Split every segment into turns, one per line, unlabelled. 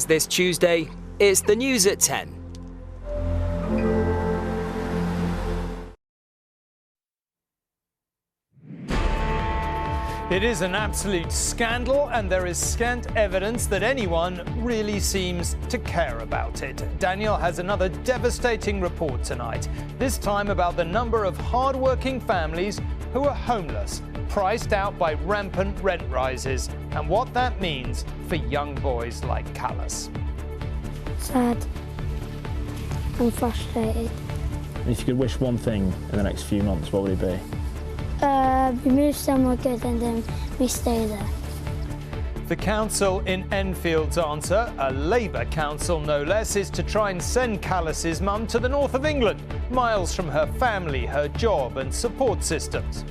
This Tuesday, it's the news at 10.
It is an absolute scandal, and there is scant evidence that anyone really seems to care about it. Daniel has another devastating report tonight, this time about the number of hard-working families who are homeless, priced out by rampant rent rises, and what that means for young boys like Callus.
Sad. I'm frustrated.
If you could wish one thing in the next few months, what would it be?
We move somewhere good and then we stay there.
The council in Enfield's answer, a Labour council no less, is to try and send Callus's mum to the north of England, miles from her family, her job and support systems.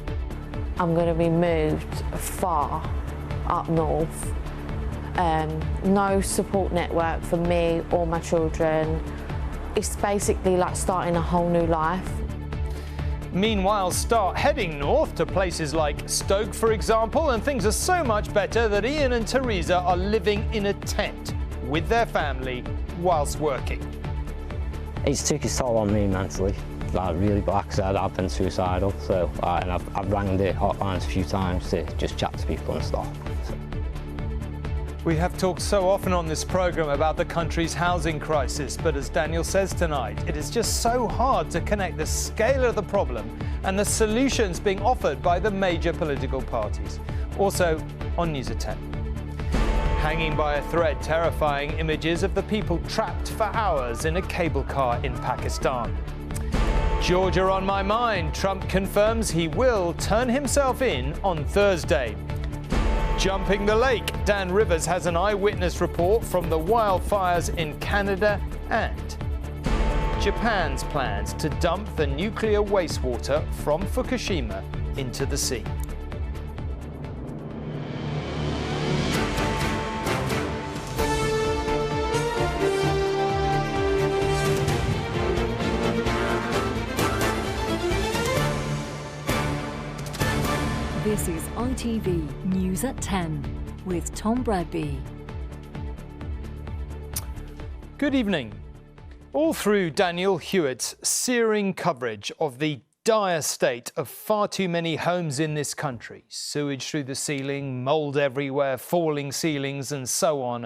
I'm going to be moved far up north. No support network for me or my children. It's basically like starting a whole new life.
Meanwhile, start heading north to places like Stoke, for example, and things are so much better that Ian and Teresa are living in a tent with their family whilst working.
It's took its toll on me mentally. Like really bad, because I've been suicidal, so and I've rang the hotlines a few times to just chat to people and stuff.
We have talked so often on this programme about the country's housing crisis, but as Daniel says tonight, it is just so hard to connect the scale of the problem and the solutions being offered by the major political parties. Also on News at 10. Hanging by a thread, terrifying images of the people trapped for hours in a cable car in Pakistan. Georgia on my mind. Trump confirms he will turn himself in on Thursday. Jumping the lake, Dan Rivers has an eyewitness report from the wildfires in Canada, and Japan's plans to dump the nuclear wastewater from Fukushima into the sea.
This is ITV News at 10 with Tom Bradby.
Good evening. All through Daniel Hewitt's searing coverage of the dire state of far too many homes in this country, sewage through the ceiling, mould everywhere, falling ceilings and so on,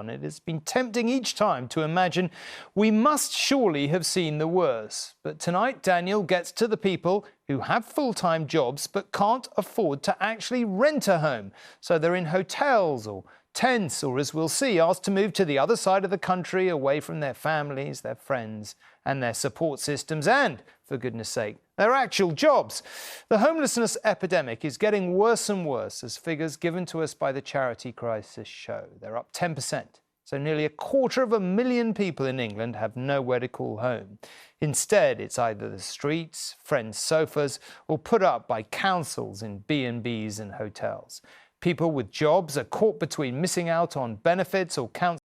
it has been tempting each time to imagine we must surely have seen the worst. But tonight Daniel gets to the people who have full-time jobs but can't afford to actually rent a home, so they're in hotels or tents, or as we'll see, asked to move to the other side of the country, away from their families, their friends and their support systems and, for goodness sake, their actual jobs. The homelessness epidemic is getting worse and worse, as figures given to us by the charity Crisis show. They're up 10%. So nearly 250,000 people in England have nowhere to call home. Instead, it's either the streets, friends' sofas, or put up by councils in B&Bs and hotels. People with jobs are caught between missing out on benefits or council